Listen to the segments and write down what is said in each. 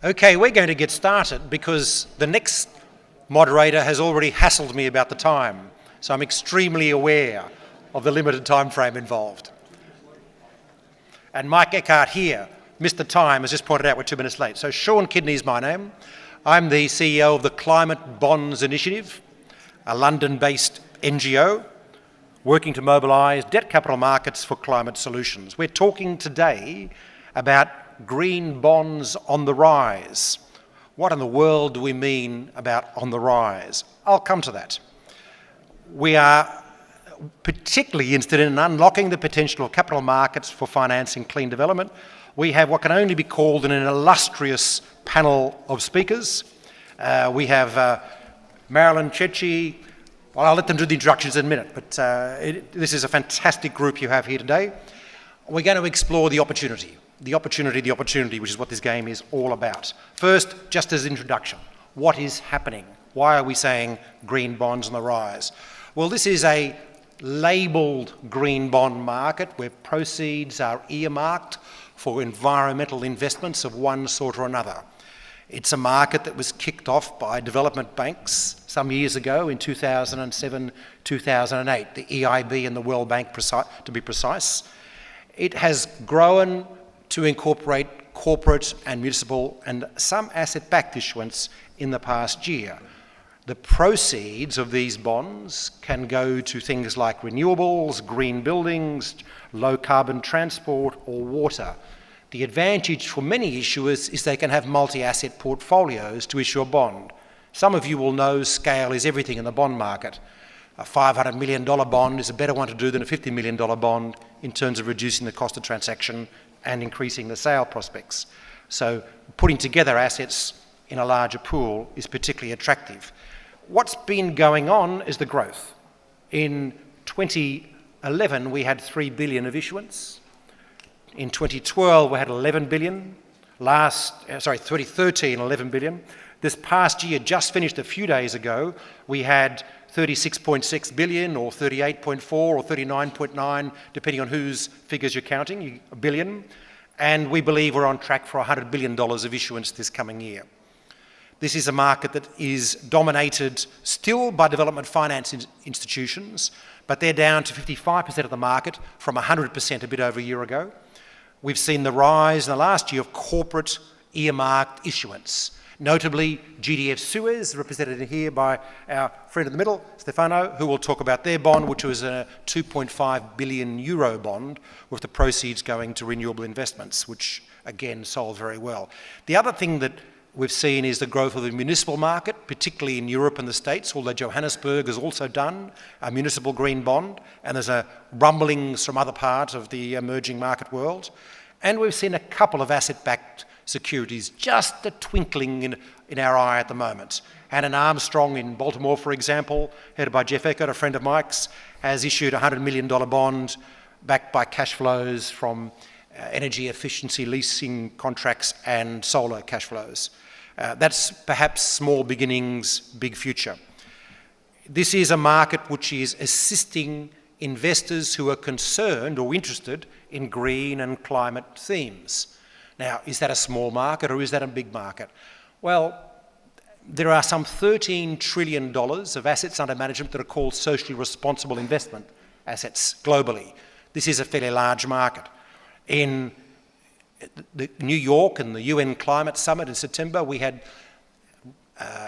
Okay, we're going to get started because the next moderator has already hassled me about the time, so I'm extremely aware of the limited time frame involved. And Mike Eckhart here, Mr. Time, has just pointed out we're 2 minutes late. So Sean Kidney is my name. I'm the CEO of the Climate Bonds Initiative, a London-based NGO working to mobilise debt capital markets for climate solutions. We're talking today about green bonds on the rise. What in the world do we mean about on the rise? I'll come to that. We are particularly interested in unlocking the potential of capital markets for financing clean development. We have what can only be called an illustrious panel of speakers. We have Marilyn Chechi. Well, I'll let them do the introductions in a minute, but this is a fantastic group you have here today. We're going to explore the opportunity, which is what this game is all about. First, just as an introduction, what is happening? Why are we saying green bonds on the rise? Well, this is a labelled green bond market where proceeds are earmarked for environmental investments of one sort or another. It's a market that was kicked off by development banks some years ago in 2007, 2008, the EIB and the World Bank to be precise. It has grown to incorporate corporate and municipal and some asset-backed issuance in the past year. The proceeds of these bonds can go to things like renewables, green buildings, low-carbon transport or water. The advantage for many issuers is they can have multi-asset portfolios to issue a bond. Some of you will know scale is everything in the bond market. A $500 million bond is a better one to do than a $50 million bond in terms of reducing the cost of transaction and increasing the sale prospects. So putting together assets in a larger pool is particularly attractive. What's been going on is the growth. In 2011, we had 3 billion of issuance. In 2012, we had 11 billion. 2013, 11 billion. This past year, just finished a few days ago, we had 36.6 billion or 38.4 or 39.9, depending on whose figures you're counting, a billion. And we believe we're on track for $100 billion of issuance this coming year. This is a market that is dominated still by development finance institutions, but they're down to 55% of the market from 100% a bit over a year ago. We've seen the rise in the last year of corporate earmarked issuance, notably GDF Suez, represented here by our friend in the middle, Stefano, who will talk about their bond, which was a 2.5 billion euro bond, with the proceeds going to renewable investments, which again sold very well. The other thing that we've seen is the growth of the municipal market, particularly in Europe and the States, although Johannesburg has also done a municipal green bond, and there's a rumblings from other parts of the emerging market world. And we've seen a couple of asset-backed securities, just a twinkling in our eye at the moment. Hannon Armstrong in Baltimore, for example, headed by Jeff Eckert, a friend of Mike's, has issued a $100 million bond backed by cash flows from energy efficiency leasing contracts and solar cash flows. That's perhaps small beginnings, big future. This is a market which is assisting investors who are concerned or interested in green and climate themes. Now, is that a small market or is that a big market? Well, there are some $13 trillion of assets under management that are called socially responsible investment assets globally. This is a fairly large market. In New York and the UN Climate Summit in September, we had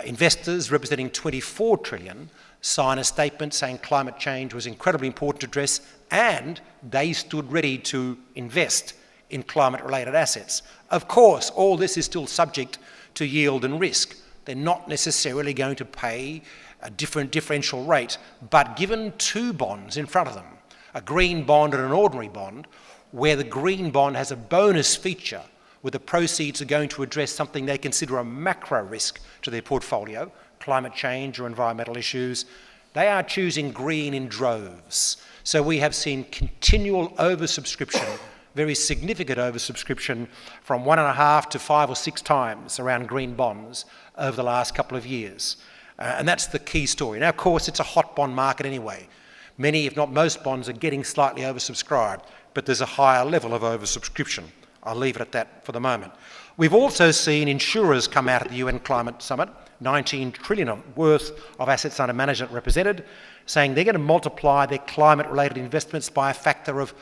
investors representing 24 trillion sign a statement saying climate change was incredibly important to address, and they stood ready to invest in climate-related assets. Of course, all this is still subject to yield and risk. They're not necessarily going to pay a different differential rate, but given two bonds in front of them, a green bond and an ordinary bond, where the green bond has a bonus feature where the proceeds are going to address something they consider a macro risk to their portfolio, climate change or environmental issues, they are choosing green in droves. So we have seen continual oversubscription, very significant oversubscription from 1.5 to 5 or 6 times around green bonds over the last couple of years. And that's the key story. Now, of course, it's a hot bond market anyway. Many, if not most bonds, are getting slightly oversubscribed, but there's a higher level of oversubscription. I'll leave it at that for the moment. We've also seen insurers come out at the UN Climate Summit, 19 trillion worth of assets under management represented, saying they're going to multiply their climate-related investments by a factor of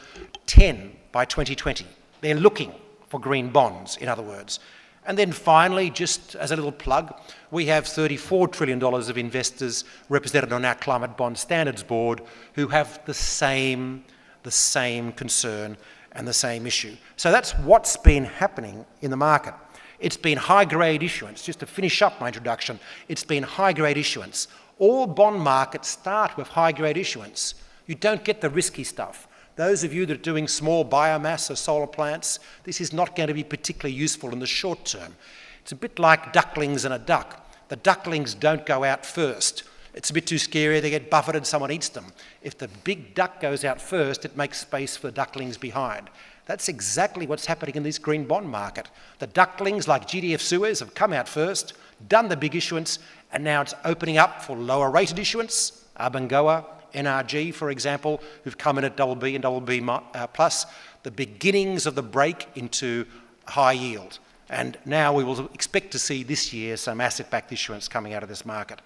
10 by 2020. They're looking for green bonds, in other words. And then finally, just as a little plug, we have $34 trillion of investors represented on our Climate Bond Standards Board who have the same concern and the same issue. So that's what's been happening in the market. It's been high-grade issuance. Just to finish up my introduction, it's been high-grade issuance. All bond markets start with high-grade issuance. You don't get the risky stuff. Those of you that are doing small biomass or solar plants, this is not going to be particularly useful in the short term. It's a bit like ducklings and a duck. The ducklings don't go out first. It's a bit too scary, they get buffeted, someone eats them. If the big duck goes out first, it makes space for the ducklings behind. That's exactly what's happening in this green bond market. The ducklings, like GDF Suez, have come out first, done the big issuance, and now it's opening up for lower rated issuance. Abengoa, NRG, for example, who've come in at BB and BB plus, the beginnings of the break into high yield. And now we will expect to see this year some asset-backed issuance coming out of this market.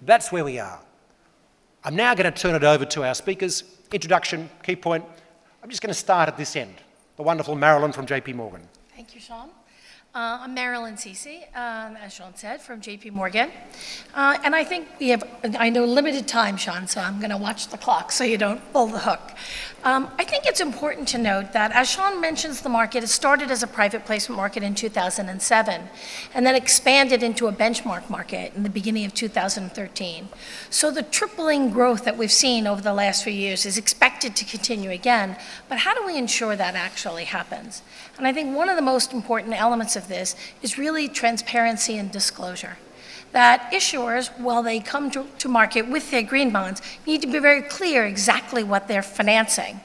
That's where we are. I'm now going to turn it over to our speakers. Introduction, key point. I'm just going to start at this end. The wonderful Marilyn from JP Morgan. Thank you, Sean. I'm Marilyn Cece, as Sean said, from JP Morgan. And I think I know limited time, Sean, so I'm going to watch the clock so you don't pull the hook. I think it's important to note that, as Sean mentions, the market, it started as a private placement market in 2007, and then expanded into a benchmark market in the beginning of 2013. So the tripling growth that we've seen over the last few years is expected to continue again, but how do we ensure that actually happens? And I think one of the most important elements of this is really transparency and disclosure. That issuers, while they come to market with their green bonds, need to be very clear exactly what they're financing.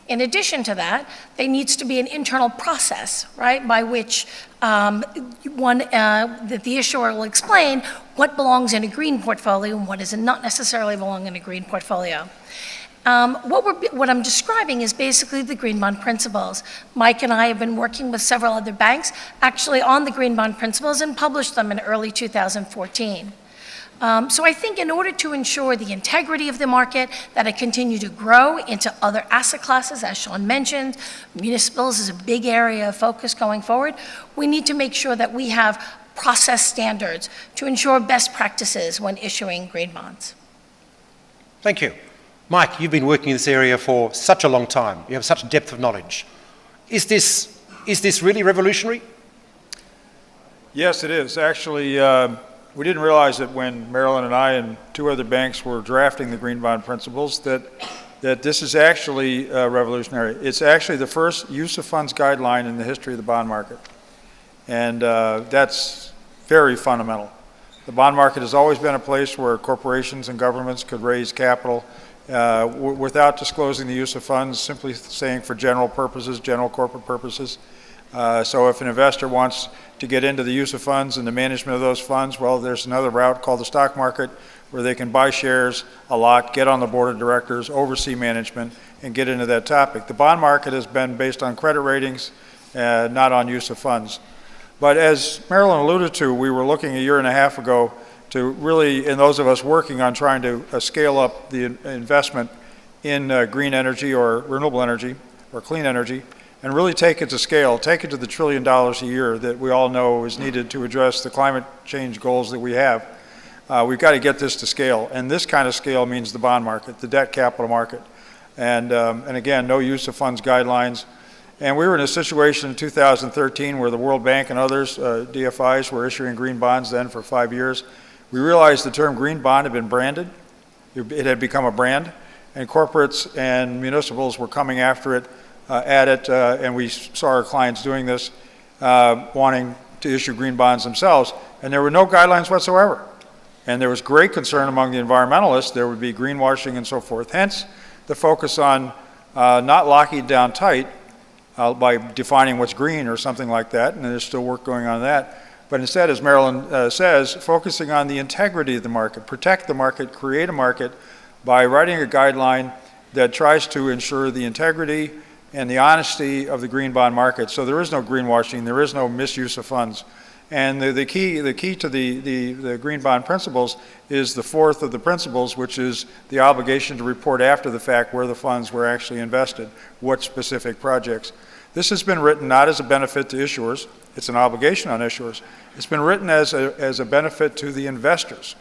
In addition to that, there needs to be an internal process, right, by which that the issuer will explain what belongs in a green portfolio and what does not necessarily belong in a green portfolio. What I'm describing is basically the green bond principles. Mike and I have been working with several other banks actually on the green bond principles and published them in early 2014. So I think in order to ensure the integrity of the market, that it continue to grow into other asset classes, as Sean mentioned, municipals is a big area of focus going forward, we need to make sure that we have process standards to ensure best practices when issuing green bonds. Thank you. Mike, you've been working in this area for such a long time. You have such depth of knowledge. Is this really revolutionary? Yes, it is. Actually, we didn't realize that when Marilyn and I and two other banks were drafting the green bond principles that this is actually revolutionary. It's actually the first use of funds guideline in the history of the bond market. And that's very fundamental. The bond market has always been a place where corporations and governments could raise capital without disclosing the use of funds, simply saying for general purposes, general corporate purposes. So if an investor wants to get into the use of funds and the management of those funds, well, there's another route called the stock market where they can buy shares a lot, get on the board of directors, oversee management, and get into that topic. The bond market has been based on credit ratings, not on use of funds. But as Marilyn alluded to, we were looking a year and a half ago to really, and those of us working on trying to scale up the investment in green energy or renewable energy or clean energy, and really take it to scale, take it to the $1 trillion a year that we all know is needed to address the climate change goals that we have. We've got to get this to scale, and this kind of scale means the bond market, the debt capital market, and again, no use of funds guidelines. And we were in a situation in 2013 where the World Bank and others, DFIs, were issuing green bonds then for 5 years. We realized the term green bond had been branded. It had become a brand, and corporates and municipals were coming after it, and we saw our clients doing this, wanting to issue green bonds themselves, and there were no guidelines whatsoever. And there was great concern among the environmentalists there would be greenwashing and so forth. Hence, the focus on not locking it down tight by defining what's green or something like that, and there's still work going on that. But instead, as Marilyn says, focusing on the integrity of the market, protect the market, create a market by writing a guideline that tries to ensure the integrity and the honesty of the green bond market. So there is no greenwashing, there is no misuse of funds. And the key to the green bond principles is the fourth of the principles, which is the obligation to report after the fact where the funds were actually invested, what specific projects. This has been written not as a benefit to issuers, it's an obligation on issuers. It's been written as a benefit to the investors.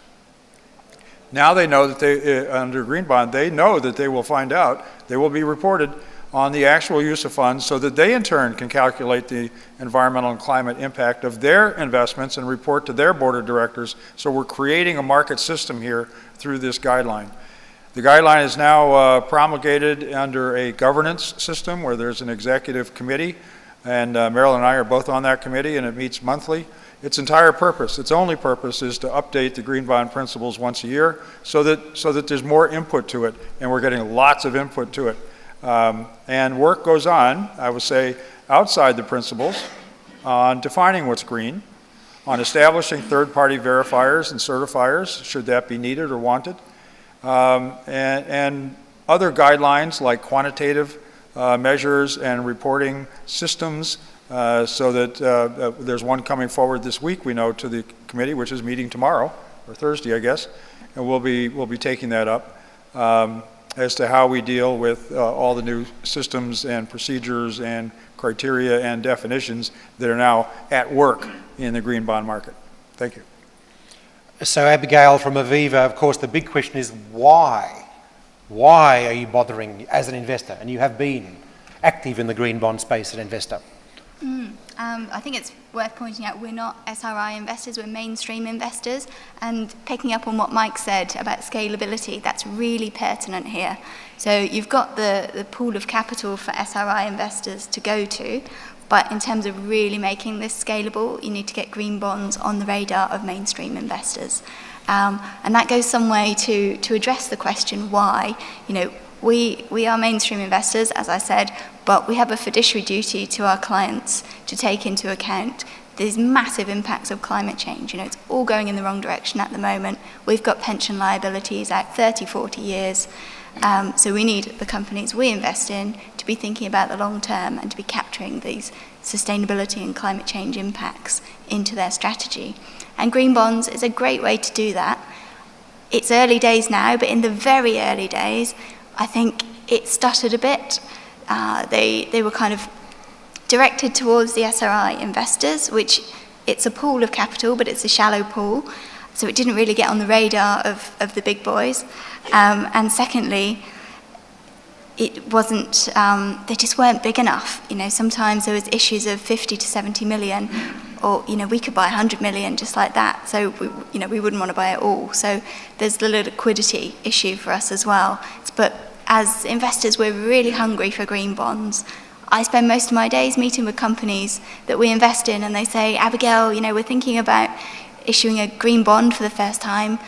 Now they know that they, under green bond, they know that they will find out, they will be reported on the actual use of funds so that they in turn can calculate the environmental and climate impact of their investments and report to their board of directors. So we're creating a market system here through this guideline. The guideline is now promulgated under a governance system where there's an executive committee, and Marilyn and I are both on that committee, and it meets monthly. Its entire purpose, its only purpose, is to update the green bond principles once a year so that there's more input to it, and we're getting lots of input to it. And work goes on, I would say, outside the principles on defining what's green, on establishing third-party verifiers and certifiers, should that be needed or wanted, and other guidelines like quantitative measures and reporting systems, so that there's one coming forward this week, we know, to the committee, which is meeting tomorrow, or Thursday, I guess, and we'll be taking that up. As to how we deal with all the new systems and procedures and criteria and definitions that are now at work in the green bond market. Thank you. So Abigail from Aviva, of course, the big question is why? Why are you bothering as an investor? And you have been active in the green bond space as an investor. I think it's worth pointing out we're not SRI investors, we're mainstream investors, and picking up on what Mike said about scalability, that's really pertinent here. So you've got the pool of capital for SRI investors to go to, but in terms of really making this scalable, you need to get green bonds on the radar of mainstream investors. And that goes some way to address the question why. You know, we are mainstream investors, as I said, but we have a fiduciary duty to our clients to take into account these massive impacts of climate change. You know, it's all going in the wrong direction at the moment. We've got pension liabilities out 30, 40 years. So we need the companies we invest in to be thinking about the long term and to be capturing these sustainability and climate change impacts into their strategy. And green bonds is a great way to do that. It's early days now, but in the very early days, I think it stuttered a bit. They were kind of directed towards the SRI investors, which it's a pool of capital, but it's a shallow pool. So it didn't really get on the radar of the big boys. And secondly, it wasn't, they just weren't big enough. You know, sometimes there was issues of 50 to 70 million, or, you know, we could buy 100 million just like that. So, we wouldn't want to buy it all. So there's the liquidity issue for us as well. But as investors, we're really hungry for green bonds. I spend most of my days meeting with companies that we invest in, and they say, Abigail, you know, we're thinking about issuing a green bond for the first time.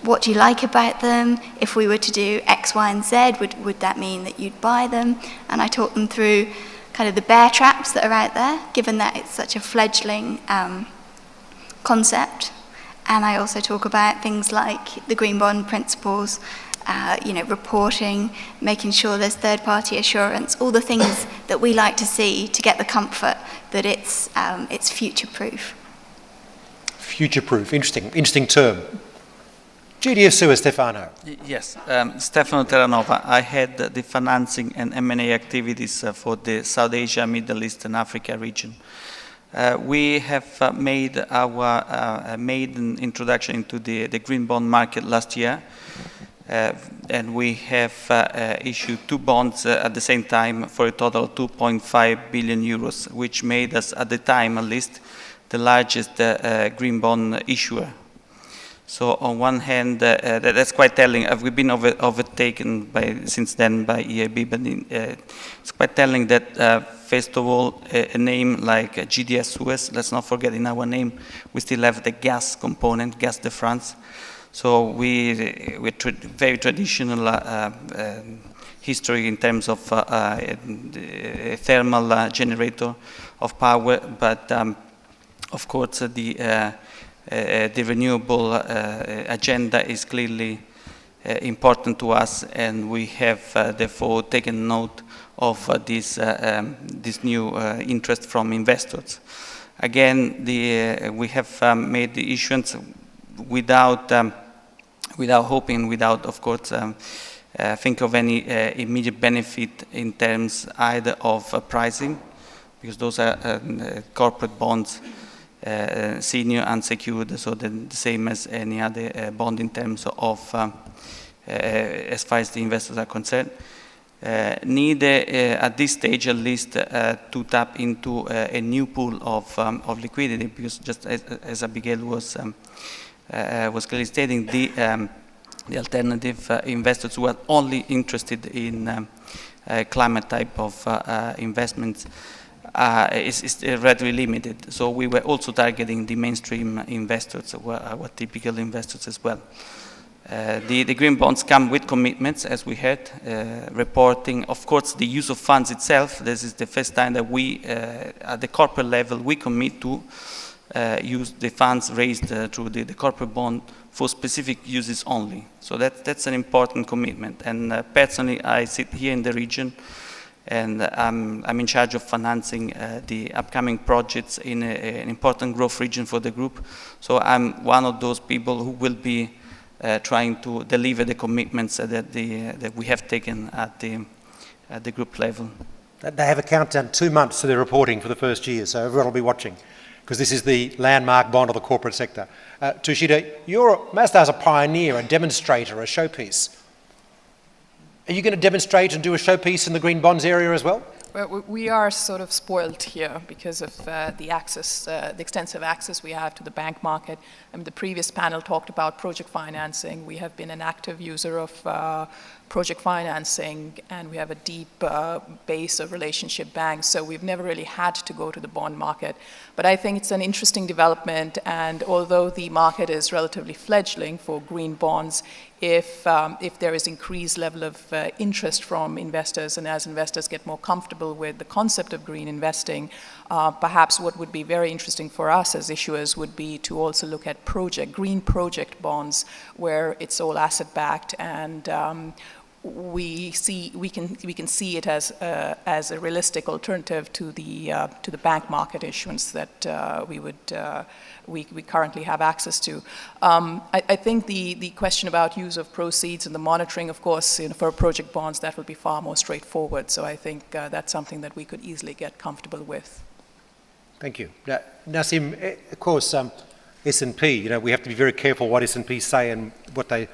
What do you like about them? If we were to do X, Y, and Z, would that mean that you'd buy them? And I talk them through kind of the bear traps that are out there, given that it's such a fledgling concept. And I also talk about things like the green bond principles, reporting, making sure there's third-party assurance, all the things that we like to see to get the comfort that it's future-proof. Future-proof, interesting term. GDF Suez, Stefano. Yes, Stefano Terranova. I had the financing and M&A activities for the South Asia, Middle East and Africa region. We have made our maiden introduction into the green bond market last year. And we have issued 2 bonds at the same time for a total of 2.5 billion euros, which made us, at the time at least, the largest green bond issuer. So on one hand, that's quite telling. We've been overtaken since then by EIB, but it's quite telling that, first of all, a name like GDS Suez, let's not forget in our name, we still have the gas component, Gas de France. So we're very traditional history in terms of a thermal generator of power, but of course the renewable agenda is clearly important to us, and we have therefore taken note this new interest from investors. Again, we have made the issuance without hoping, without, of course, think of any immediate benefit in terms either of pricing, because those are corporate bonds, senior unsecured, so the same as any other bond in terms of, as far as the investors are concerned. Neither at this stage, at least, to tap into a new pool of liquidity, because just as Abigail was clearly stating, the alternative investors who are only interested in climate type of investments is relatively limited. So we were also targeting the mainstream investors, who are our typical investors as well. The green bonds come with commitments, as we heard, reporting, of course, the use of funds itself. This is the first time that we, at the corporate level, we commit to use the funds raised through the corporate bond for specific uses only. So that's an important commitment. And personally, I sit here in the region, and I'm in charge of financing the upcoming projects in an important growth region for the group. So I'm one of those people who will be trying to deliver the commitments that we have taken at the group level. They have a countdown 2 months to their reporting for the first year, so everyone will be watching, because this is the landmark bond of the corporate sector. Tushita, Mazda's a pioneer, a demonstrator, a showpiece. Are you going to demonstrate and do a showpiece in the green bonds area as well? Well, we are sort of spoiled here because of the access, the extensive access we have to the bank market. I mean, the previous panel talked about project financing. We have been an active user of project financing, and we have a deep base of relationship banks, so we've never really had to go to the bond market. But I think it's an interesting development, and although the market is relatively fledgling for green bonds, if there is increased level of interest from investors, and as investors get more comfortable with the concept of green investing, perhaps what would be very interesting for us as issuers would be to also look at green project bonds, where it's all asset-backed, and we can see it as a realistic alternative to the bank market issuance that we currently have access to. I think the question about use of proceeds and the monitoring, of course, for project bonds, that will be far more straightforward. So I think that's something that we could easily get comfortable with. Thank you. Now, Nassim, of course, S&P, we have to be very careful what S&P say and what they,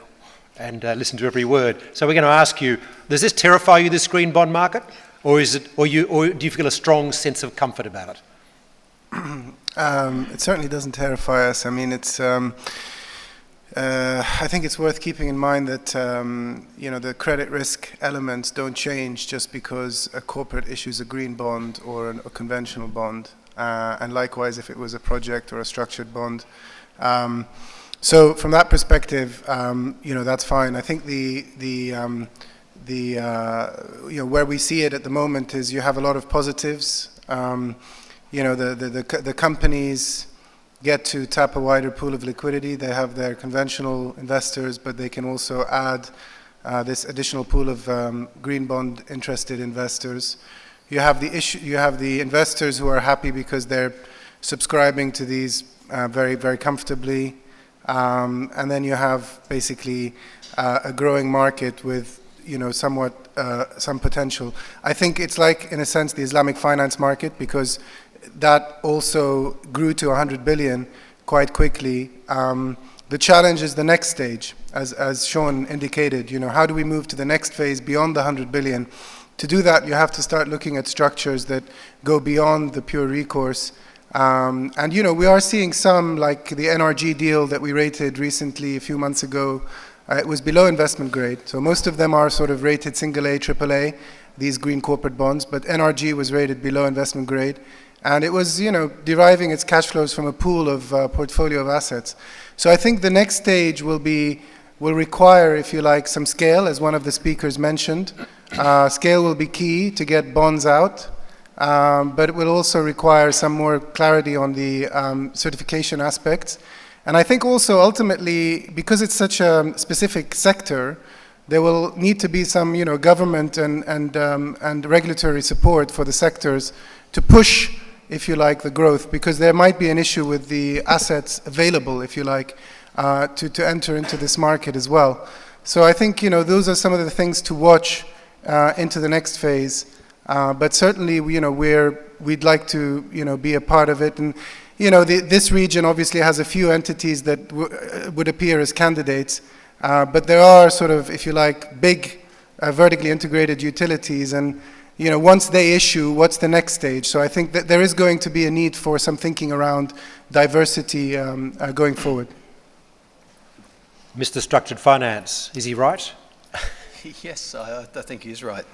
and listen to every word. So we're going to ask you, does this terrify you, this green bond market, or do you feel a strong sense of comfort about it? It certainly doesn't terrify us. I mean, it's. I think it's worth keeping in mind that the credit risk elements don't change just because a corporate issues a green bond or a conventional bond, and likewise if it was a project or a structured bond. So from that perspective, that's fine. I think where we see it at the moment is you have a lot of positives. The companies get to tap a wider pool of liquidity. They have their conventional investors, but they can also add this additional pool of green bond interested investors. You have the investors who are happy because they're subscribing to these very, very comfortably. And then you have basically a growing market with somewhat some potential. I think it's like, in a sense, the Islamic finance market, because that also grew to 100 billion quite quickly. The challenge is the next stage, as Sean indicated. How do we move to the next phase beyond the 100 billion? To do that, you have to start looking at structures that go beyond the pure recourse. And we are seeing some, like the NRG deal that we rated recently a few months ago. It was below investment grade. So most of them are sort of rated single A, triple A, these green corporate bonds. But NRG was rated below investment grade. And it was, deriving its cash flows from a pool of portfolio of assets. So I think the next stage will require, if you like, some scale, as one of the speakers mentioned. Scale will be key to get bonds out. But it will also require some more clarity on the certification aspects. And I think also ultimately, because it's such a specific sector, there will need to be some, government and regulatory support for the sectors to push, if you like, the growth, because there might be an issue with the assets available, if you like, to enter into this market as well. So I think, those are some of the things to watch into the next phase. But certainly, we'd like to, be a part of it. And, this region obviously has a few entities that would appear as candidates. But there are sort of, if you like, big vertically integrated utilities. And, once they issue, what's the next stage? So I think that there is going to be a need for some thinking around diversity going forward. Mr. Structured Finance, is he right? Yes, I think he's right.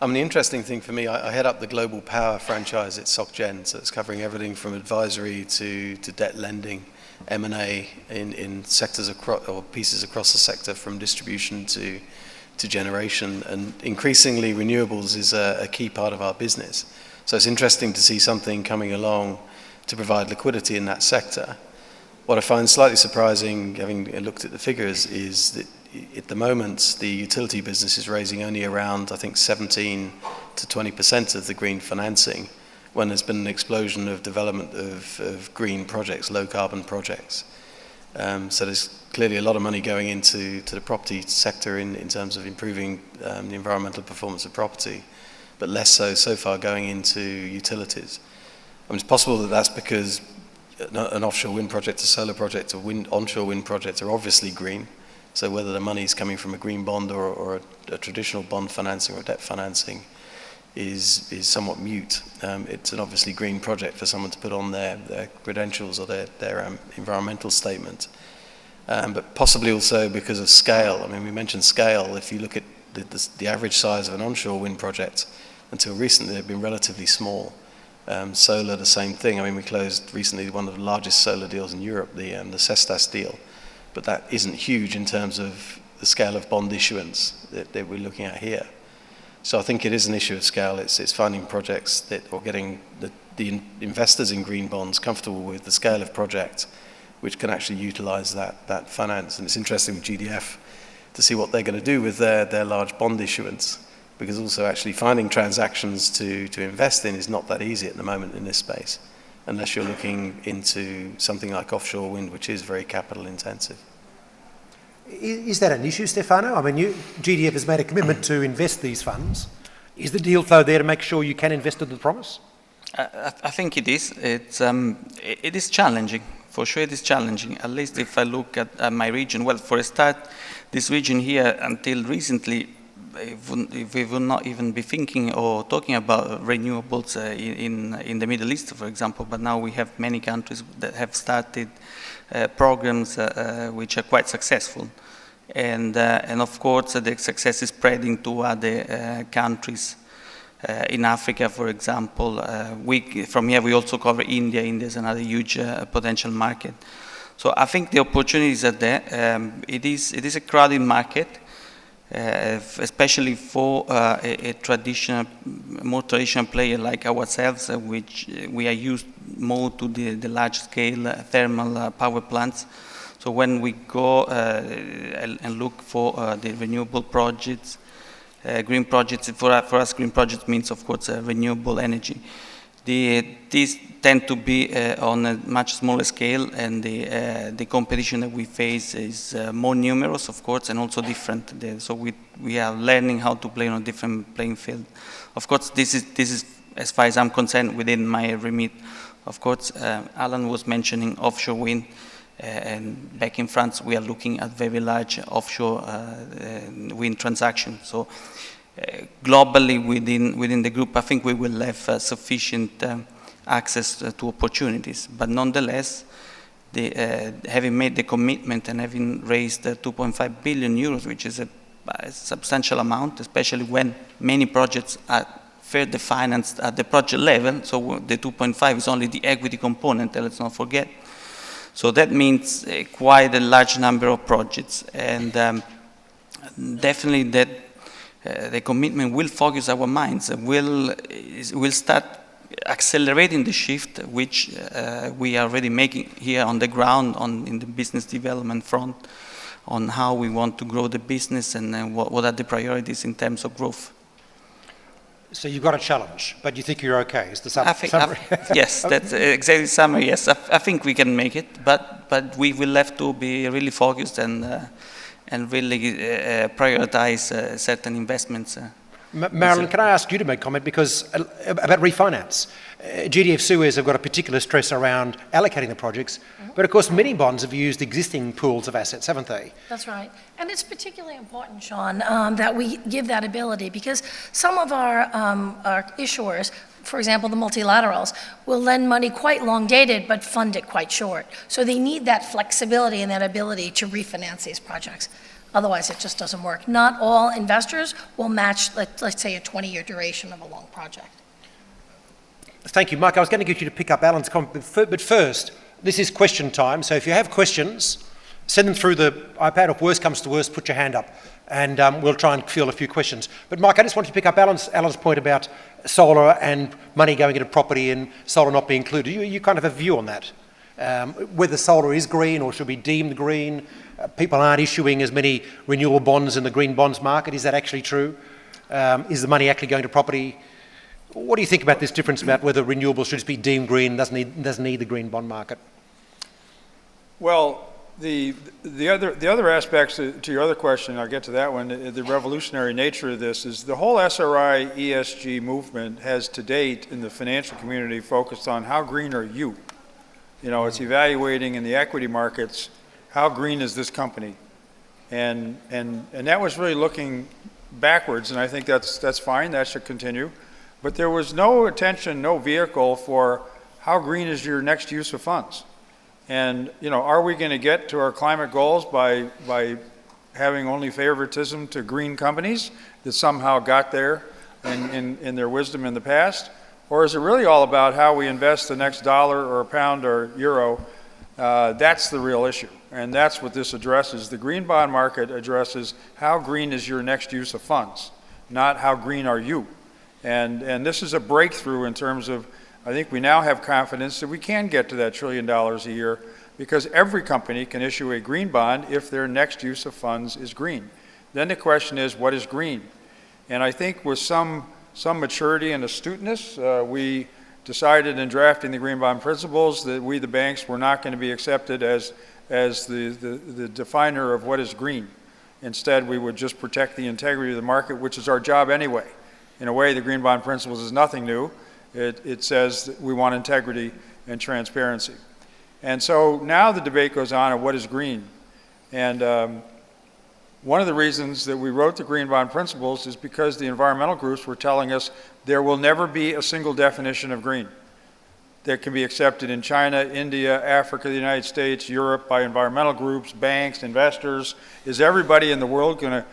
I mean, the interesting thing for me, I head up the global power franchise at SocGen, so it's covering everything from advisory to debt lending, M&A in sectors or pieces across the sector, from distribution to generation, and increasingly renewables is a key part of our business. So it's interesting to see something coming along to provide liquidity in that sector. What I find slightly surprising, having looked at the figures, is that at the moment the utility business is raising only around, I think, 17 to 20% of the green financing, when there's been an explosion of development of green projects, low carbon projects. So there's clearly a lot of money going into the property sector in terms of improving the environmental performance of property, but less so far going into utilities. I mean, it's possible that that's because an offshore wind project, a solar project, a onshore wind project are obviously green. So whether the money is coming from a green bond or a traditional bond financing or debt financing is somewhat mute. It's an obviously green project for someone to put on their credentials or their environmental statement. But possibly also because of scale. I mean, we mentioned scale. If you look at the average size of an onshore wind project, until recently they've been relatively small. Solar, the same thing. I mean, we closed recently one of the largest solar deals in Europe, the Sestas deal. But that isn't huge in terms of the scale of bond issuance that we're looking at here. So I think it is an issue of scale. It's finding projects or getting the investors in green bonds comfortable with the scale of project, which can actually utilize that finance. And it's interesting with GDF to see what they're going to do with their large bond issuance, because also actually finding transactions to invest in is not that easy at the moment in this space, unless you're looking into something like offshore wind, which is very capital intensive. Is that an issue, Stefano? I mean, GDF has made a commitment to invest these funds. Is the deal flow there to make sure you can invest to the promise? I think it is. It is challenging. For sure it is challenging, at least if I look at my region. Well, for a start, this region here, until recently, we would not even be thinking or talking about renewables in the Middle East, for example, but now we have many countries that have started programs which are quite successful. And of course, the success is spreading to other countries. In Africa, for example, from here we also cover India. India is another huge potential market. So I think the opportunities are there. It is a crowded market, especially for a more traditional player like ourselves, which we are used more to the large-scale thermal power plants. So when we go and look for the renewable projects, green projects, for us green projects means, of course, renewable energy. These tend to be on a much smaller scale, and the competition that we face is more numerous, of course, and also different. So we are learning how to play on a different playing field. Of course, this is as far as I'm concerned within my remit. Of course, Alan was mentioning offshore wind. And back in France, we are looking at very large offshore wind transactions. So globally within the group, I think we will have sufficient access to opportunities. But nonetheless, having made the commitment and having raised 2.5 billion euros, which is a substantial amount, especially when many projects are further financed at the project level. So the 2.5 is only the equity component, let's not forget. So that means quite a large number of projects, and definitely that the commitment will focus our minds. We'll start accelerating the shift, which we are already making here on the ground in the business development front, on how we want to grow the business and what are the priorities in terms of growth. So you've got a challenge, but you think you're okay, is the summary? Yes, that's exactly the summary, yes. I think we can make it, but we will have to be really focused and really prioritize certain investments. Marilyn, can I ask you to make a comment because about refinance? GDF Suez have got a particular stress around allocating the projects, but of course many bonds have used existing pools of assets, haven't they? That's right. And it's particularly important, Sean, that we give that ability because some of our issuers, for example, the multilaterals, will lend money quite long dated but fund it quite short. So they need that flexibility and that ability to refinance these projects. Otherwise, it just doesn't work. Not all investors will match, let's say, a 20-year duration of a long project. Thank you, Mike. I was going to get you to pick up Alan's comment, but first, this is question time. So if you have questions, send them through the iPad. If worst comes to worst, put your hand up, and we'll try and field a few questions. But Mike, I just wanted to pick up Alan's point about solar and money going into property and solar not being included. You kind of have a view on that, whether solar is green or should be deemed green. People aren't issuing as many renewable bonds in the green bonds market. Is that actually true? Is the money actually going to property? What do you think about this difference about whether renewables should just be deemed green, doesn't need the green bond market? Well, the other aspects to your other question, I'll get to that one, the revolutionary nature of this is the whole SRI ESG movement has to date in the financial community focused on how green are you? You know, it's evaluating in the equity markets, how green is this company? And that was really looking backwards, and I think that's fine, that should continue. But there was no attention, no vehicle for how green is your next use of funds? And, you know, are we going to get to our climate goals by having only favoritism to green companies that somehow got there in their wisdom in the past? Or is it really all about how we invest the next dollar or pound or euro? That's the real issue. And that's what this addresses. The green bond market addresses how green is your next use of funds, not how green are you. And this is a breakthrough in terms of, I think we now have confidence that we can get to that $1 trillion a year because every company can issue a green bond if their next use of funds is green. Then the question is, what is green? And I think with some maturity and astuteness, we decided in drafting the green bond principles that we, the banks, were not going to be accepted as the definer of what is green. Instead, we would just protect the integrity of the market, which is our job anyway. In a way, the green bond principles is nothing new. It says that we want integrity and transparency. And so now the debate goes on what is green. And one of the reasons that we wrote the green bond principles is because the environmental groups were telling us there will never be a single definition of green that can be accepted in China, India, Africa, the United States, Europe by environmental groups, banks, investors. Is everybody in the world going to...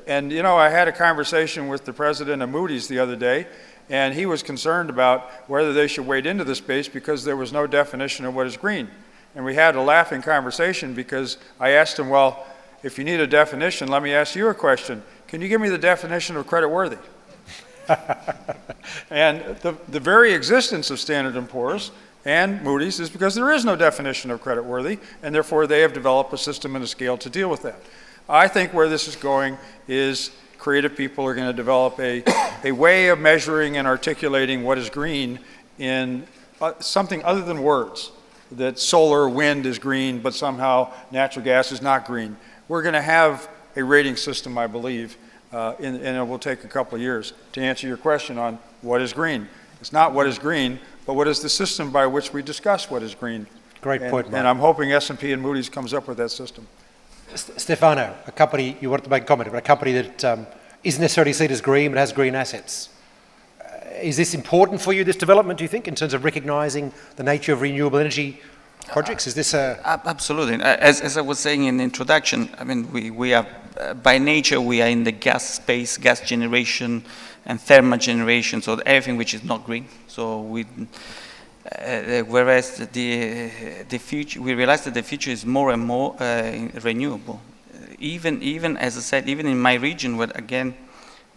And, you know, I had a conversation with the president of Moody's the other day, and he was concerned about whether they should wade into the space because there was no definition of what is green. And we had a laughing conversation because I asked him, well, if you need a definition, let me ask you a question. Can you give me the definition of creditworthy? And the very existence of Standard & Poor's and Moody's is because there is no definition of creditworthy, and therefore they have developed a system and a scale to deal with that. I think where this is going is creative people are going to develop a way of measuring and articulating what is green in something other than words, that solar, wind is green, but somehow natural gas is not green. We're going to have a rating system, I believe, and it will take a couple of years to answer your question on what is green. It's not what is green, but what is the system by which we discuss what is green. Great point, Mark. And I'm hoping S&P and Moody's comes up with that system. Stefano, a company, you wanted to make a comment, but a company that isn't necessarily seen as green but has green assets. Is this important for you, this development, do you think, in terms of recognising the nature of renewable energy projects? Is this a... Absolutely. As I was saying in the introduction, I mean, we are, by nature, we are in the gas space, gas generation and thermal generation, so everything which is not green. So whereas the future, we realize that the future is more and more renewable. Even as I said, even in my region, where again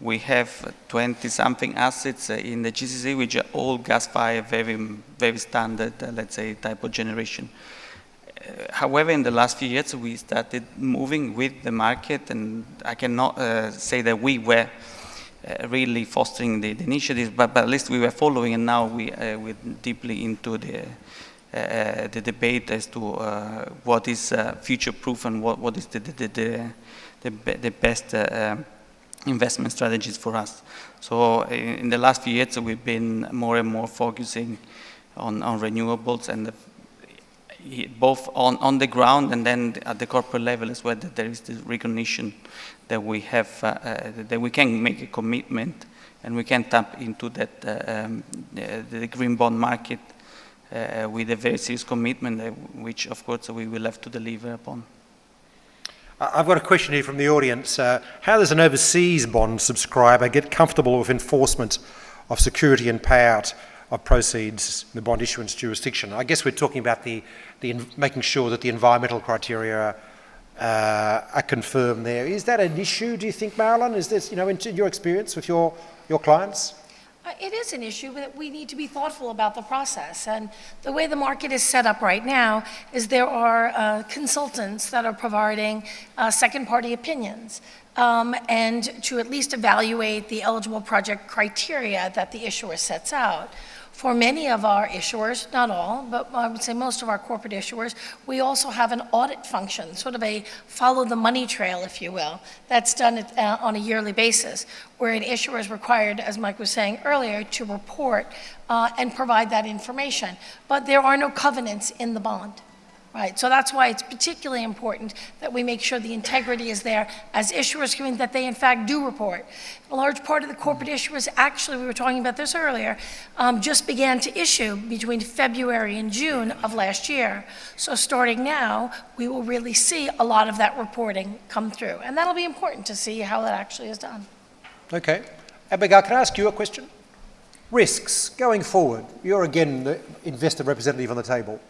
we have 20-something assets in the GCC, which are all gas-fired, very standard, let's say, type of generation. however, in the last few years, we started moving with the market, and I cannot say that we were really fostering the initiatives, but at least we were following, and now we're deeply into the debate as to what is future-proof and what is the best investment strategies for us. So in the last few years, we've been more and more focusing on renewables, and both on the ground and then at the corporate level as well, that there is the recognition that we have, that we can make a commitment and we can tap into that the green bond market with a very serious commitment, which of course we will have to deliver upon. I've got a question here from the audience. How does an overseas bond subscriber get comfortable with enforcement of security and payout of proceeds in the bond issuance jurisdiction? I guess we're talking about making sure that the environmental criteria are confirmed there. Is that an issue, do you think, Marilyn? Is this, in your experience with your clients? It is an issue, but we need to be thoughtful about the process. And the way the market is set up right now is there are consultants that are providing second-party opinions and to at least evaluate the eligible project criteria that the issuer sets out. For many of our issuers, not all, but I would say most of our corporate issuers, we also have an audit function, sort of a follow the money trail, if you will, that's done on a yearly basis, where an issuer is required, as Mike was saying earlier, to report and provide that information. But there are no covenants in the bond. Right, so that's why it's particularly important that we make sure the integrity is there as issuers come in, that they in fact do report. A large part of the corporate issuers, actually, we were talking about this earlier, just began to issue between February and June of last year. So starting now, we will really see a lot of that reporting come through. And that'll be important to see how that actually is done. Okay. Abigail, can I ask you a question? Risks going forward. You're again the investor representative on the table.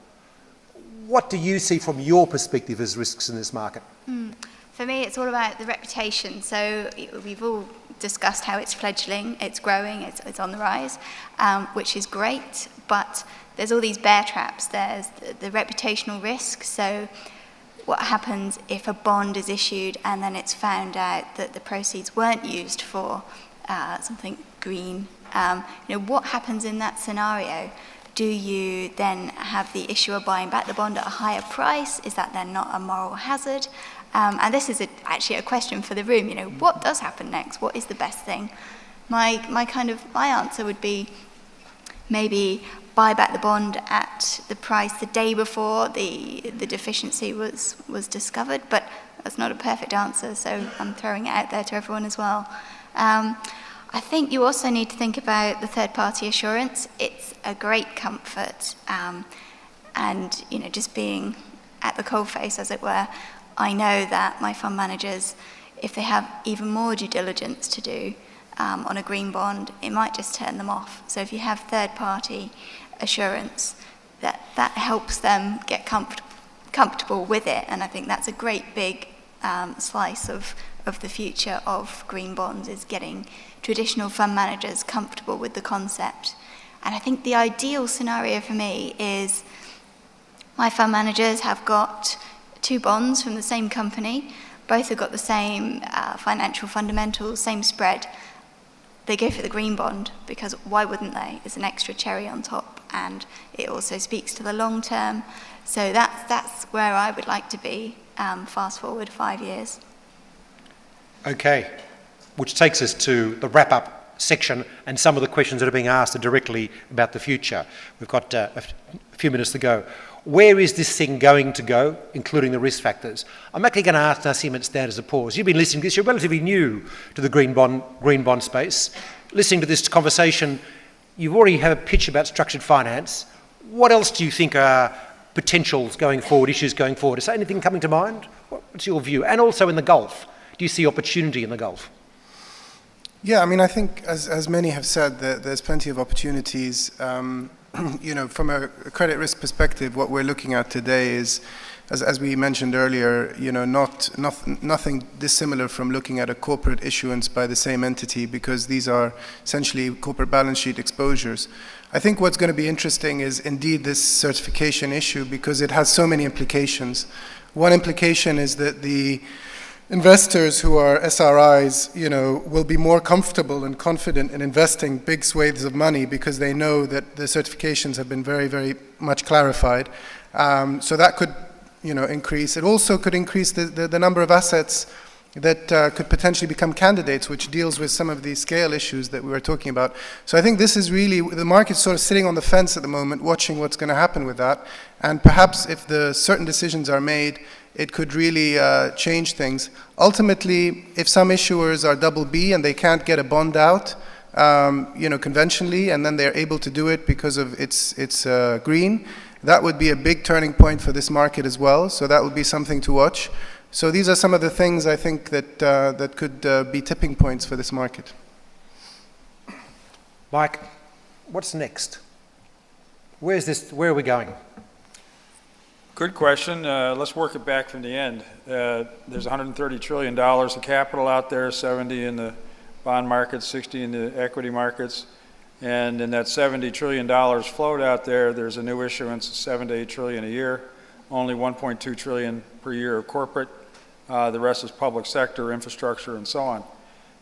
What do you see from your perspective as risks in this market? For me, it's all about the reputation. So we've all discussed how it's fledgling, it's growing, it's on the rise, which is great, but there's all these bear traps. There's the reputational risk. So what happens if a bond is issued and then it's found out that the proceeds weren't used for something green? What happens in that scenario? Do you then have the issuer buying back the bond at a higher price? Is that then not a moral hazard? And this is actually a question for the room. What does happen next? What is the best thing? My answer would be maybe buy back the bond at the price the day before the deficiency was discovered. But that's not a perfect answer, so I'm throwing it out there to everyone as well. I think you also need to think about the third-party assurance. It's a great comfort, and just being at the coalface, as it were, I know that my fund managers, if they have even more due diligence to do on a green bond, it might just turn them off. So if you have third-party assurance, that helps them get comfortable with it, and I think that's a great big slice of the future of green bonds, is getting traditional fund managers comfortable with the concept. And I think the ideal scenario for me is my fund managers have got 2 bonds from the same company, both have got the same financial fundamentals, same spread. They go for the green bond because why wouldn't they? It's an extra cherry on top, and it also speaks to the long term. So that's where I would like to be, fast forward 5 years. Okay, which takes us to the wrap-up section, and some of the questions that are being asked are directly about the future. We've got a few minutes to go. Where is this thing going to go, including the risk factors? I'm actually going to ask Nassim and stand as a pause. You've been listening to this. You're relatively new to the green bond space. Listening to this conversation, you've already had a pitch about structured finance. What else do you think are potentials going forward, issues going forward? Is there anything coming to mind? What's your view? And also in the Gulf. Do you see opportunity in the Gulf? Yeah, I think, as many have said, there's plenty of opportunities. From a credit risk perspective, what we're looking at today is as we mentioned earlier, nothing dissimilar from looking at a corporate issuance by the same entity, because these are essentially corporate balance sheet exposures. I think what's going to be interesting is indeed this certification issue, because it has so many implications. One implication is that the investors who are SRIs, will be more comfortable and confident in investing big swathes of money because they know that the certifications have been very, very much clarified. So that could, increase. It also could increase the number of assets that could potentially become candidates, which deals with some of the scale issues that we were talking about. So I think this is really, the market's sort of sitting on the fence at the moment, watching what's going to happen with that. And perhaps if the certain decisions are made, it could really change things. Ultimately, if some issuers are double B and they can't get a bond out, conventionally, and then they're able to do it because of it's green, that would be a big turning point for this market as well. So that would be something to watch. So these are some of the things I think that could be tipping points for this market. Mike, what's next? Where are we going? Good question. Let's work it back from the end. There's $130 trillion of capital out there, 70 in the bond markets, 60 in the equity markets. And in that $70 trillion float out there, there's a new issuance of 7 to 8 trillion a year, only 1.2 trillion per year of corporate. The rest is public sector, infrastructure, and so on.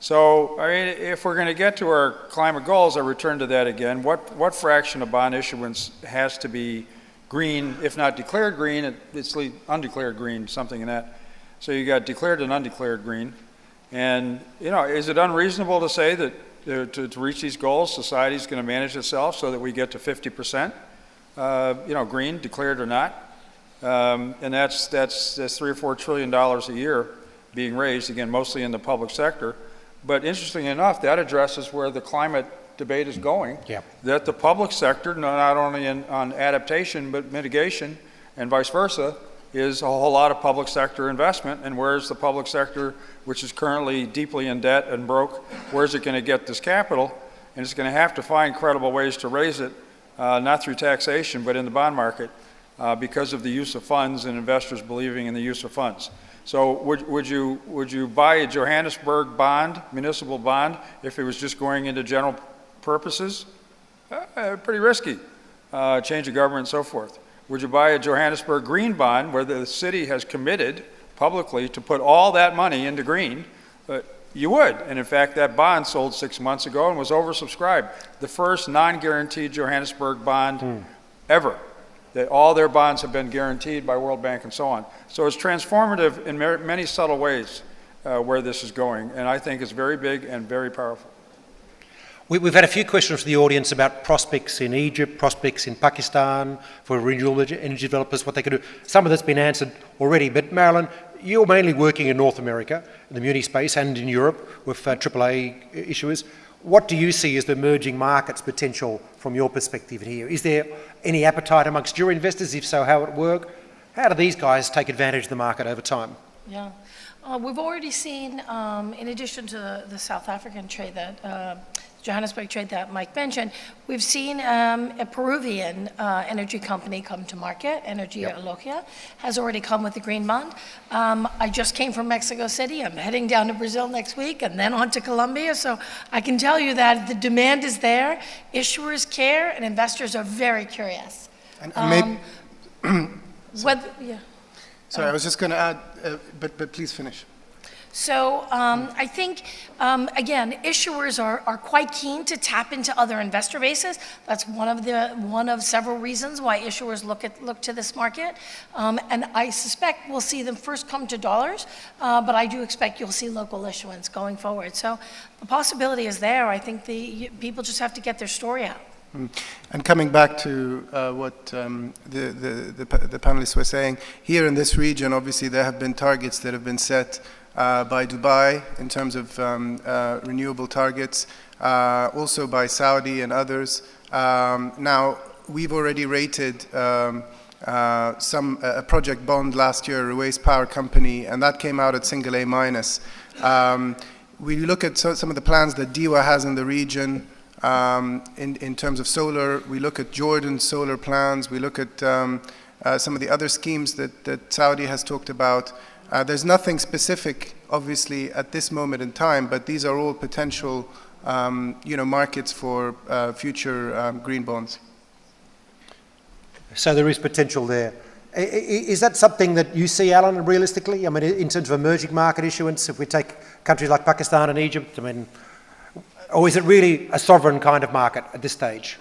So, if we're going to get to our climate goals, I return to that again. What fraction of bond issuance has to be green, if not declared green, it's undeclared green, something in that. So you got declared and undeclared green. And, is it unreasonable to say that to reach these goals, society is going to manage itself so that we get to 50%, green, declared or not? And that's $3 or $4 trillion a year being raised, again, mostly in the public sector. But interestingly enough, that addresses where the climate debate is going, that the public sector, not only on adaptation, but mitigation and vice versa, is a whole lot of public sector investment. And where's the public sector, which is currently deeply in debt and broke, where's it going to get this capital? And it's going to have to find credible ways to raise it, not through taxation, but in the bond market, because of the use of funds and investors believing in the use of funds. So would you buy a Johannesburg bond, municipal bond, if it was just going into general purposes? Pretty risky, change of government and so forth. Would you buy a Johannesburg green bond where the city has committed publicly to put all that money into green? You would. And in fact, that bond sold 6 months ago and was oversubscribed. The first non-guaranteed Johannesburg bond ever. That all their bonds have been guaranteed by World Bank and so on. So it's transformative in many subtle ways where this is going. And I think it's very big and very powerful. We've had a few questions from the audience about prospects in Egypt, prospects in Pakistan for renewable energy developers, what they could do. Some of that's been answered already, but Marilyn, you're mainly working in North America, in the muni space, and in Europe with AAA issuers. What do you see as the emerging markets potential from your perspective here? Is there any appetite amongst your investors? If so, how would it work? How do these guys take advantage of the market over time? Yeah. We've already seen, in addition to the South African trade that Johannesburg trade that Mike mentioned, we've seen a Peruvian energy company come to market. Energia Alokia has already come with the green bond. I just came from Mexico City. I'm heading down to Brazil next week and then on to Colombia. So I can tell you that the demand is there, issuers care, and investors are very curious. And Sorry, I was just going to add, but please finish. So I think, again, issuers are quite keen to tap into other investor bases. That's one of several reasons why issuers look to this market. And I suspect we'll see them first come to dollars, but I do expect you'll see local issuance going forward. So the possibility is there. I think people just have to get their story out. And coming back to what the panelists were saying, here in this region, obviously there have been targets that have been set by Dubai in terms of renewable targets, also by Saudi and others. Now, we've already rated a project bond last year, a Ruwais Power Company, and that came out at single A-. We look at some of the plans that DEWA has in the region. In terms of solar, we look at Jordan's solar plans, we look at some of the other schemes that Saudi has talked about. There's nothing specific, obviously, at this moment in time, but these are all potential markets for future green bonds. So there is potential there. Is that something that you see, Alan, realistically? I mean, in terms of emerging market issuance, if we take countries like Pakistan and Egypt, I mean, or is it really a sovereign kind of market at this stage?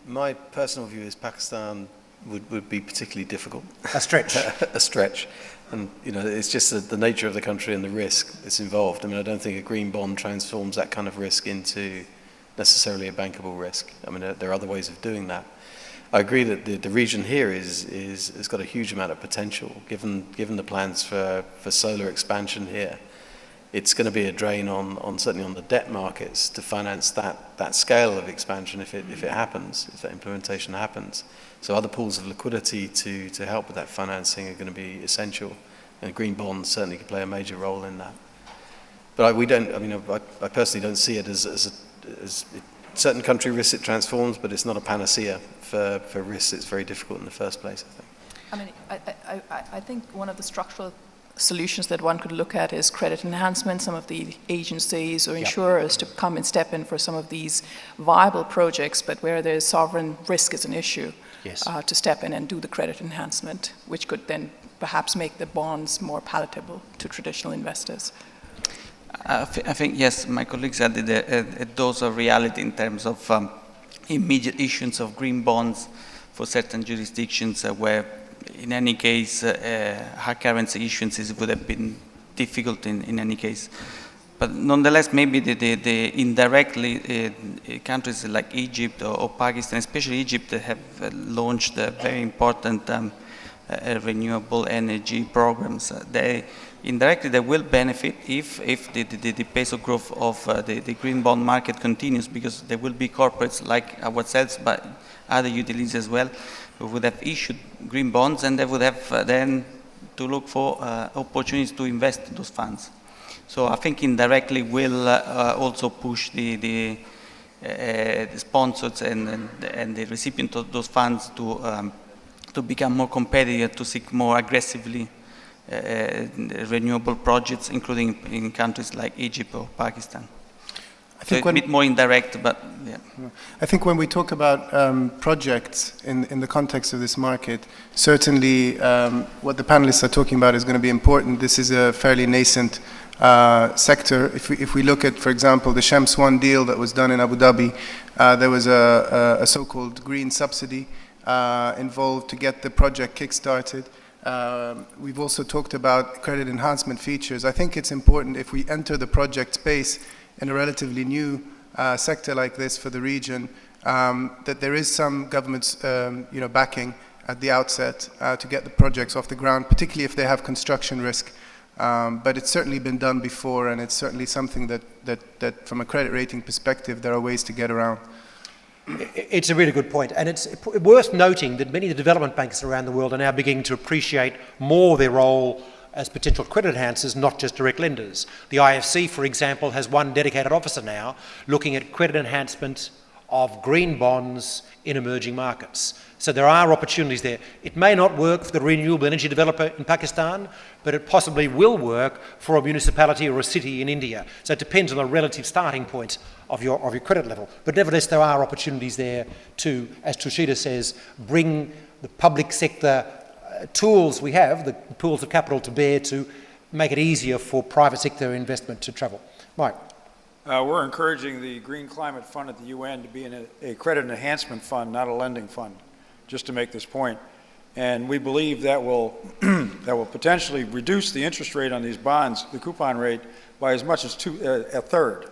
My personal view is Pakistan would be particularly difficult. A stretch. A stretch. And, it's just the nature of the country and the risk that's involved. I mean, I don't think a green bond transforms that kind of risk into necessarily a bankable risk. I mean, there are other ways of doing that. I agree that the region here has got a huge amount of potential, given the plans for solar expansion here. It's going to be a drain on certainly on the debt markets to finance that scale of expansion if it happens, if that implementation happens. So other pools of liquidity to help with that financing are going to be essential, and green bonds certainly could play a major role in that. But I personally don't see it as certain country risks it transforms, but it's not a panacea for risks. It's very difficult in the first place, I think. I mean, I think one of the structural solutions that one could look at is credit enhancement, some of the agencies or insurers to come and step in for some of these viable projects, but where there's sovereign risk is an issue, to step in and do the credit enhancement, which could then perhaps make the bonds more palatable to traditional investors. I think, yes, my colleagues added a dose of reality in terms of immediate issuance of green bonds for certain jurisdictions where, in any case, hard currency issuances would have been difficult in any case. But nonetheless, maybe the indirectly countries like Egypt or Pakistan, especially Egypt, have launched very important renewable energy programs. Indirectly, they will benefit if the pace of growth of the green bond market continues, because there will be corporates like ourselves, but other utilities as well, who would have issued green bonds, and they would have then to look for opportunities to invest in those funds. So I think indirectly will also push the sponsors and the recipient of those funds to become more competitive, to seek more aggressively renewable projects, including in countries like Egypt or Pakistan. I think so a bit more indirect, but yeah. I think when we talk about projects in the context of this market, certainly what the panelists are talking about is going to be important. This is a fairly nascent sector. If we look at, for example, the Shams 1 deal that was done in Abu Dhabi, there was a so-called green subsidy involved to get the project kick-started. We've also talked about credit enhancement features. I think it's important, if we enter the project space in a relatively new sector like this for the region, that there is some government's backing at the outset to get the projects off the ground, particularly if they have construction risk. But it's certainly been done before, and it's certainly something that from a credit rating perspective, there are ways to get around. It's a really good point, and it's worth noting that many of the development banks around the world are now beginning to appreciate more their role as potential credit enhancers, not just direct lenders. The IFC, for example, has one dedicated officer now looking at credit enhancement of green bonds in emerging markets. So there are opportunities there. It may not work for the renewable energy developer in Pakistan, but it possibly will work for a municipality or a city in India. So it depends on the relative starting point of your credit level. But nevertheless, there are opportunities there to, as Tushita says, bring the public sector tools we have, the pools of capital, to bear to make it easier for private sector investment to travel. Mike. We're encouraging the Green Climate Fund at the UN to be a credit enhancement fund, not a lending fund, just to make this point. And we believe that will potentially reduce the interest rate on these bonds, the coupon rate, by as much as a third.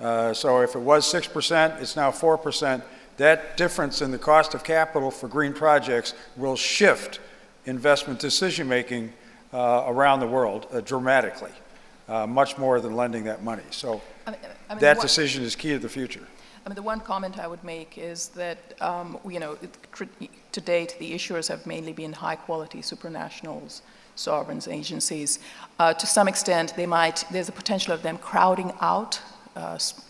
So if it was 6%, it's now 4%. That difference in the cost of capital for green projects will shift investment decision-making around the world dramatically, much more than lending that money. So that decision is key to the future. I mean, the one comment I would make is that, to date, the issuers have mainly been high-quality supranationals, sovereigns, agencies. To some extent, there's a potential of them crowding out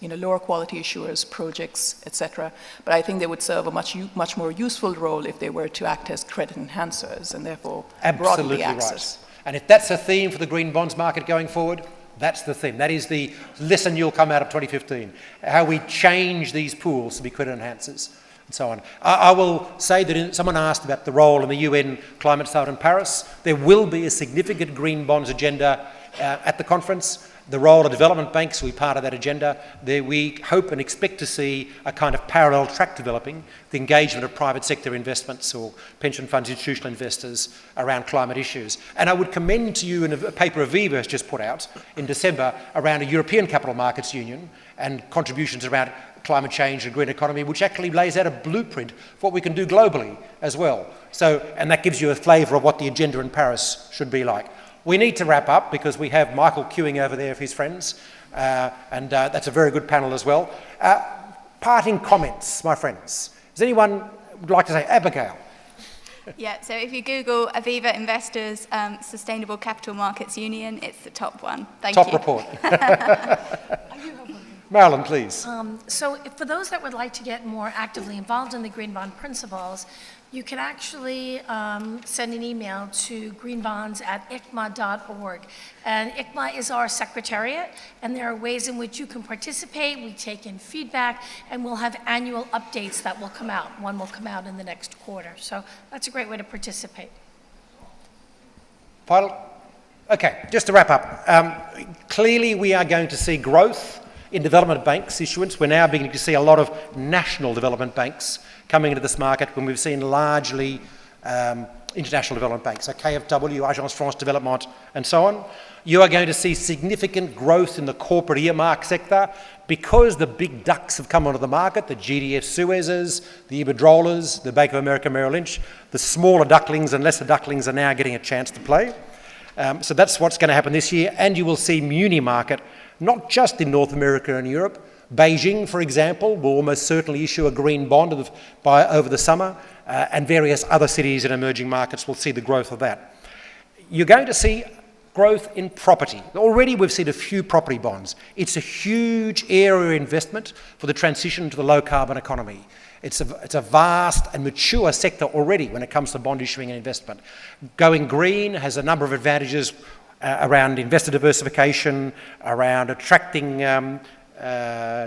lower quality issuers, projects, etc. But I think they would serve a much more useful role if they were to act as credit enhancers and therefore broaden the access. Right. And if that's a theme for the green bonds market going forward, that's the theme. That is the lesson you'll come out of 2015, how we change these pools to be credit enhancers and so on. I will say that someone asked about the role in the UN climate summit in Paris. There will be a significant green bonds agenda at the conference. The role of development banks will be part of that agenda. There we hope and expect to see a kind of parallel track developing, the engagement of private sector investments or pension funds, institutional investors around climate issues. And I would commend to you in a paper Aviva has just put out in December around a European Capital Markets Union and contributions around climate change and green economy, which actually lays out a blueprint for what we can do globally as well. And that gives you a flavour of what the agenda in Paris should be like. We need to wrap up because we have Michael queuing over there of his friends, and that's a very good panel as well. Parting comments, my friends. Does anyone would like to say? Abigail? Yeah, so if you Google Aviva Investors Sustainable Capital Markets Union, it's the top one. Thank you. Top report. Marilyn, please. So for those that would like to get more actively involved in the Green Bond Principles, you can actually send an email to greenbonds@icma.org. And ICMA is our secretariat, and there are ways in which you can participate. We take in feedback, and we'll have annual updates that will come out. One will come out in the next quarter. So that's a great way to participate. Final? Okay, just to wrap up. Clearly we are going to see growth in development banks issuance. We're now beginning to see a lot of national development banks coming into this market when we've seen largely international development banks, so KfW, Agence France Développement, and so on. You are going to see significant growth in the corporate earmark sector because the big ducks have come onto the market, the GDF Suezes, the Iberdrolas, the Bank of America Merrill Lynch. The smaller ducklings and lesser ducklings are now getting a chance to play. So that's what's going to happen this year, and you will see muni market, not just in North America and Europe. Beijing, for example, will almost certainly issue a green bond over the summer, and various other cities in emerging markets will see the growth of that. You're going to see growth in property. Already we've seen a few property bonds. It's a huge area of investment for the transition to the low-carbon economy. It's a vast and mature sector already when it comes to bond issuing and investment. Going green has a number of advantages around investor diversification, around attracting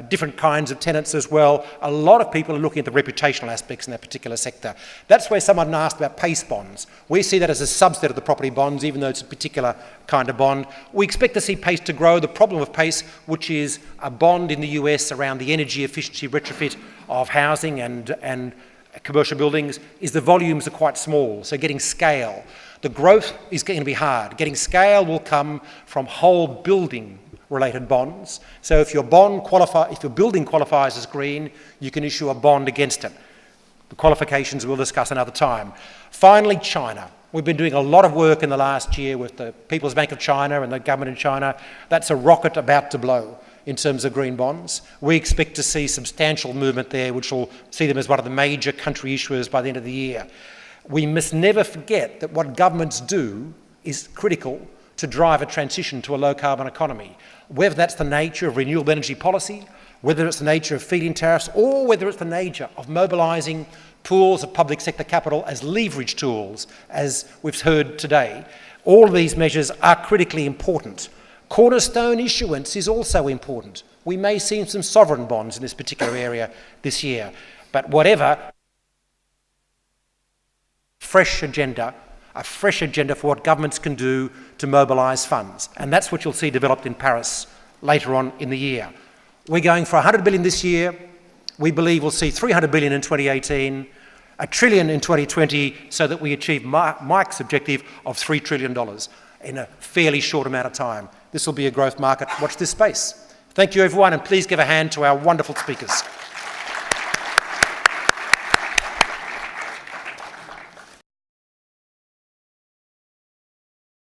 different kinds of tenants as well. A lot of people are looking at the reputational aspects in that particular sector. That's where someone asked about PACE bonds. We see that as a subset of the property bonds, even though it's a particular kind of bond. We expect to see PACE to grow. The problem with PACE, which is a bond in the US around the energy efficiency retrofit of housing and commercial buildings, is the volumes are quite small, so getting scale. The growth is going to be hard. Getting scale will come from whole building related bonds. So if your building qualifies as green, you can issue a bond against it. The qualifications we'll discuss another time. Finally, China. We've been doing a lot of work in the last year with the People's Bank of China and the government in China. That's a rocket about to blow in terms of green bonds. We expect to see substantial movement there, which will see them as one of the major country issuers by the end of the year. We must never forget that what governments do is critical to drive a transition to a low-carbon economy. Whether that's the nature of renewable energy policy, whether it's the nature of feed-in tariffs, or whether it's the nature of mobilising pools of public sector capital as leverage tools, as we've heard today, all of these measures are critically important. Cornerstone issuance is also important. We may see some sovereign bonds in this particular area this year, but whatever, a fresh agenda for what governments can do to mobilise funds. And that's what you'll see developed in Paris later on in the year. We're going for 100 billion this year. We believe we'll see 300 billion in 2018, $1 trillion in 2020, so that we achieve Mike's objective of $3 trillion in a fairly short amount of time. This will be a growth market. Watch this space. Thank you, everyone, and please give a hand to our wonderful speakers.